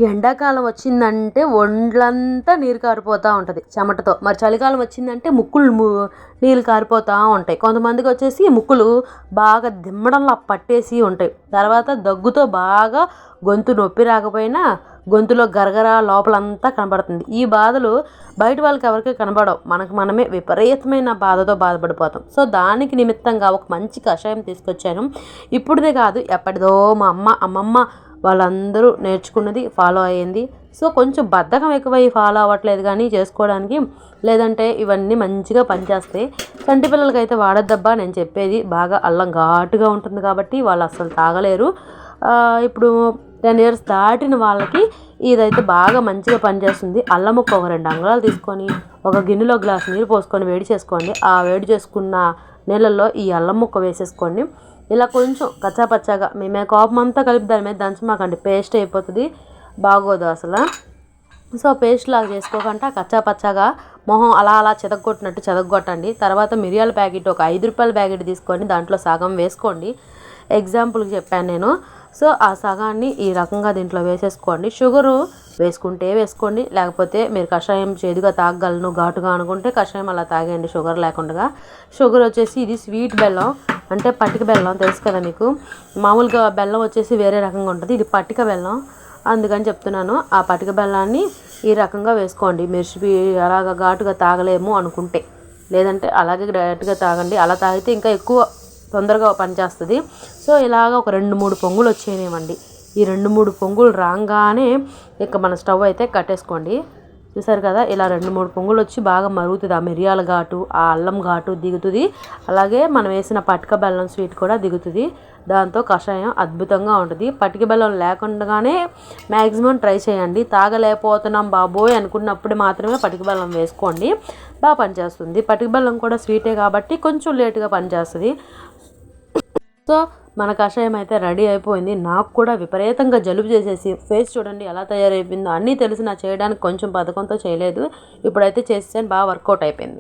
ఎండాకాలం వచ్చిందంటే ఒండ్లంతా నీరు కారిపోతూ ఉంటుంది చెమటతో. మరి చలికాలం వచ్చిందంటే ముక్కులు నీళ్ళు కారిపోతూ ఉంటాయి. కొంతమందికి వచ్చేసి ముక్కులు బాగా దిమ్మడంలా పట్టేసి ఉంటాయి. తర్వాత దగ్గుతో బాగా గొంతు నొప్పి రాకపోయినా గొంతులో గరగర లోపలంతా కనబడుతుంది. ఈ బాధలు బయట వాళ్ళకి ఎవరికి కనబడవు, మనకు మనమే విపరీతమైన బాధతో బాధపడిపోతాం. సో దానికి నిమిత్తంగా ఒక మంచి కషాయం తీసుకొచ్చాను. ఇప్పుడుదే కాదు, ఎప్పటిదో మా అమ్మమ్మ వాళ్ళందరూ నేర్చుకున్నది ఫాలో అయ్యింది. సో కొంచెం బద్ధకం ఎక్కువై ఫాలో అవ్వట్లేదు కానీ చేసుకోవడానికి, లేదంటే ఇవన్నీ మంచిగా పనిచేస్తాయి. చంటి పిల్లలకైతే వాడద్దబ్బా, నేను చెప్పేది బాగా అల్లం ఘాటుగా ఉంటుంది కాబట్టి వాళ్ళు అస్సలు తాగలేరు. ఇప్పుడు 10 years దాటిన వాళ్ళకి ఇదైతే బాగా మంచిగా పనిచేస్తుంది. అల్లం ముక్క ఒక 2 అంగుళాలు తీసుకొని ఒక గిన్నెలో గ్లాస్ నీరు పోసుకొని వేడి చేసుకోండి. ఆ వేడి చేసుకున్న నీళ్ళల్లో ఈ అల్లం ముక్క వేసేసుకోండి. ఇలా కొంచెం కచ్చాపచ్చాగా, మేమే కోపం అంతా కలిపి దాని మీద దంచమాకండి, పేస్ట్ అయిపోతుంది, బాగోదు అసలు. సో పేస్ట్ లాగా చేసుకోకుండా కచ్చాపచ్చాగా మొహం అలా అలా చెదగొట్టినట్టు చెదగొట్టండి. తర్వాత మిరియాల ప్యాకెట్ ఒక 5 రూపాయల ప్యాకెట్ తీసుకొని దాంట్లో సగం వేసుకోండి. ఎగ్జాంపుల్కి చెప్పాను నేను. సో ఆ సగాన్ని ఈ రకంగా దీంట్లో వేసేసుకోండి. షుగరు వేసుకుంటే వేసుకోండి, లేకపోతే మీరు కషాయం చేదుగా తాగగలను ఘాటుగా అనుకుంటే కషాయం అలా తాగేయండి షుగర్ లేకుండా. షుగర్ వచ్చేసి ఇది స్వీట్ బెల్లం, అంటే పట్టిక బెల్లం, తెలుసు కదా మీకు. మామూలుగా బెల్లం వచ్చేసి వేరే రకంగా ఉంటుంది, ఇది పట్టిక బెల్లం, అందుకని చెప్తున్నాను. ఆ పట్టిక బెల్లాన్ని ఈ రకంగా వేసుకోండి. మీరు అలాగా ఘాటుగా తాగలేము అనుకుంటే, లేదంటే అలాగే డైరెక్ట్గా తాగండి. అలా తాగితే ఇంకా ఎక్కువ తొందరగా పనిచేస్తుంది. సో ఇలాగ ఒక 2-3 పొంగులు వచ్చేయనివ్వండి. ఈ 2-3 పొంగులు రాగానే ఇక మన స్టవ్ అయితే కట్టేసుకోండి. చూసారు కదా, ఇలా 2-3 పొంగులు వచ్చి బాగా మరుగుతుంది. ఆ మిరియాల ఘాటు, ఆ అల్లం ఘాటు దిగుతుంది, అలాగే మనం వేసిన పటిక బెల్లం స్వీట్ కూడా దిగుతుంది. దాంతో కషాయం అద్భుతంగా ఉంటుంది. పటిక బెల్లం లేకుండానే మ్యాక్సిమం ట్రై చేయండి. తాగలేకపోతున్నాం బాబోయ్ అనుకున్నప్పుడు మాత్రమే పటిక బెల్లం వేసుకోండి, బాగా పనిచేస్తుంది. పటిక బెల్లం కూడా స్వీటే కాబట్టి కొంచెం లేటుగా పనిచేస్తుంది. సో మన కషాయం అయితే రెడీ అయిపోయింది. నాకు కూడా విపరీతంగా జలుబు చేసేసి ఫేస్ చూడండి ఎలా తయారైపోయిందో. అన్నీ తెలిసి నా చేయడానికి కొంచెం పథకంతో చేయలేదు, ఇప్పుడైతే చేసేసాను, బాగా వర్కౌట్ అయిపోయింది.